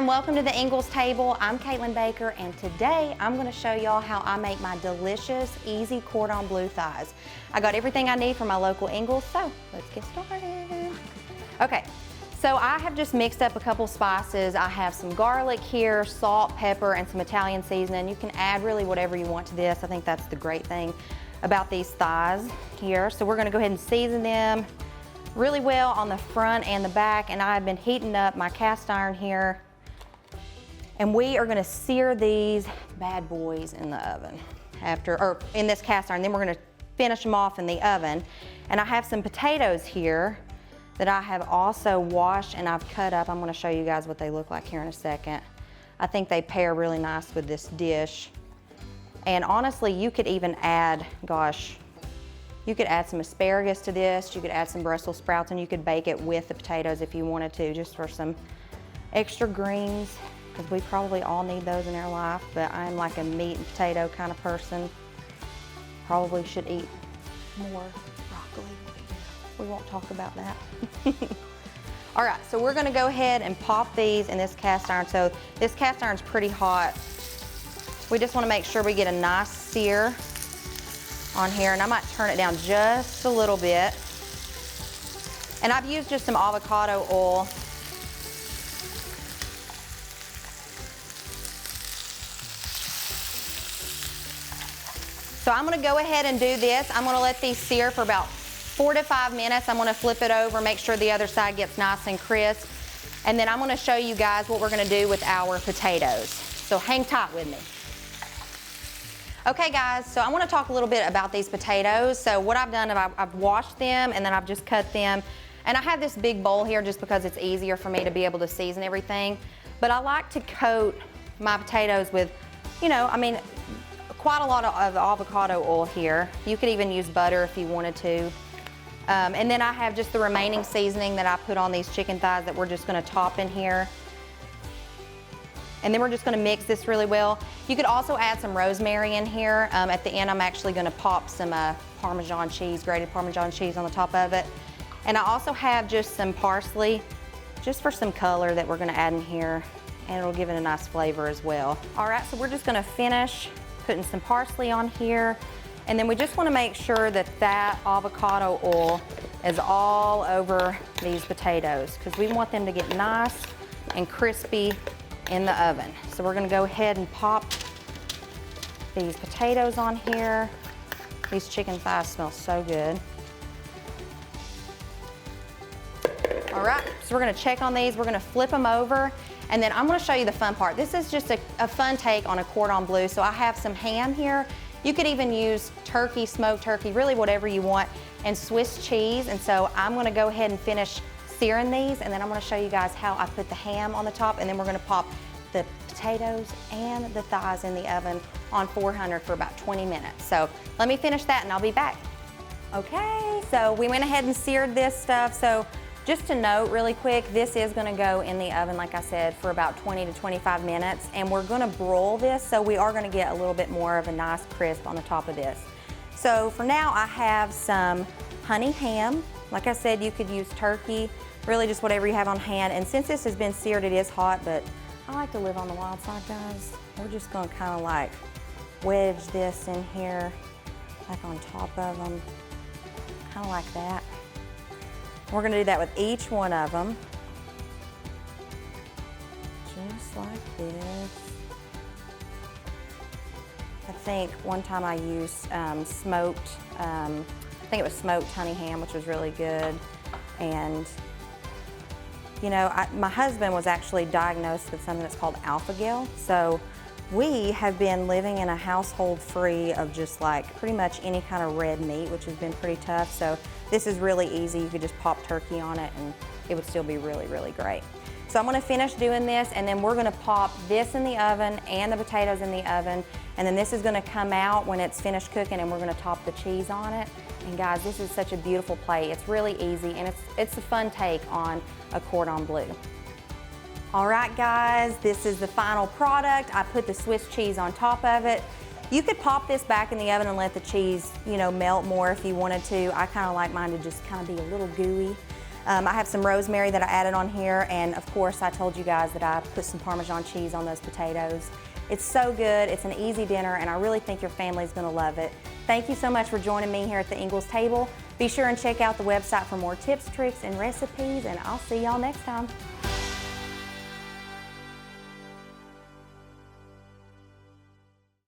and welcome to the Ingles table. I'm Kaitlyn Baker, and today I'm going to show y'all how I make my delicious, easy cordon bleu thighs. I got everything I need from my local Ingles, so let's get started. Okay, so I have just mixed up a couple spices. I have some garlic here, salt, pepper, and some Italian seasoning. You can add really whatever you want to this. I think that's the great thing about these thighs here. So we're going to go ahead and season them really well on the front and the back, and I've been heating up my cast iron here, and we are gonna sear these bad boys in the oven or in this cast iron. Then we're gonna finish them off in the oven. And I have some potatoes here that I have also washed and I've cut up. I'm gonna show you guys what they look like here in a second. I think they pair really nice with this dish. And honestly, you could even add, you could add some asparagus to this, you could add some Brussels sprouts, and you could bake it with the potatoes if you wanted to, just for some extra greens, because we probably all need those in our life, but I'm like a meat and potato kind of person. Probably should eat more broccoli. We won't talk about that. All right, so we're gonna go ahead and pop these in this cast iron. So this cast iron's pretty hot. We just wanna make sure we get a nice sear on here, and I might turn it down just a little bit. And I've used just some avocado oil. So I'm gonna go ahead and do this. I'm gonna let these sear for about 4 to 5 minutes. I'm gonna flip it over, make sure the other side gets nice and crisp. And then I'm gonna show you guys what we're gonna do with our potatoes. So hang tight with me. Okay guys, so I want to talk a little bit about these potatoes. So what I've done is I've washed them and then I've just cut them. And I have this big bowl here just because it's easier for me to be able to season everything. But I like to coat my potatoes with, quite a lot of avocado oil here. You could even use butter if you wanted to. And then I have just the remaining seasoning that I put on these chicken thighs that we're just going to top in here. And then we're just gonna mix this really well. You could also add some rosemary in here. At the end, I'm actually gonna pop some Parmesan cheese, grated Parmesan cheese on the top of it. And I also have just some parsley, just for some color that we're gonna add in here, and it'll give it a nice flavor as well. All right, so we're just gonna finish putting some parsley on here. And then we just wanna make sure that that avocado oil is all over these potatoes, because we want them to get nice and crispy in the oven. So we're gonna go ahead and pop these potatoes on here. These chicken thighs smell so good. All right, so we're gonna check on these. We're gonna flip them over, and then I'm gonna show you the fun part. This is just a fun take on a cordon bleu. So I have some ham here. You could even use turkey, smoked turkey, really whatever you want, and Swiss cheese. And so I'm gonna go ahead and finish searing these, and then I'm gonna show you guys how I put the ham on the top, and then we're gonna pop the potatoes and the thighs in the oven on 400 for about 20 minutes. So let me finish that and I'll be back. Okay, so we went ahead and seared this stuff. So just to note really quick, this is gonna go in the oven, like I said, for about 20 to 25 minutes, and we're gonna broil this, so we are gonna get a little bit more of a nice crisp on the top of this. So for now, I have some honey ham. Like I said, you could use turkey, really just whatever you have on hand. And since this has been seared, it is hot, but I like to live on the wild side, guys. We're just gonna kind of like wedge this in here, like on top of them, kind of like that. We're gonna do that with each one of them, just like this. I think one time I used smoked, I think it was smoked honey ham, which was really good. And you know, my husband was actually diagnosed with something that's called alpha-gal. So we have been living in a household free of just like pretty much any kind of red meat, which has been pretty tough. So this is really easy. You could just pop turkey on it and it would still be really, really great. So I'm gonna finish doing this, and then we're gonna pop this in the oven and the potatoes in the oven. And then this is gonna come out when it's finished cooking, and we're gonna top the cheese on it. And guys, this is such a beautiful plate. It's really easy, and it's a fun take on a cordon bleu. All right, guys, this is the final product. I put the Swiss cheese on top of it. You could pop this back in the oven and let the cheese, melt more if you wanted to. I kind of like mine to just kind of be a little gooey. I have some rosemary that I added on here, and of course I told you guys that I put some Parmesan cheese on those potatoes. It's so good, it's an easy dinner, and I really think your family's gonna love it. Thank you so much for joining me here at the Ingles table. Be sure and check out the website for more tips, tricks, and recipes, and I'll see y'all next time.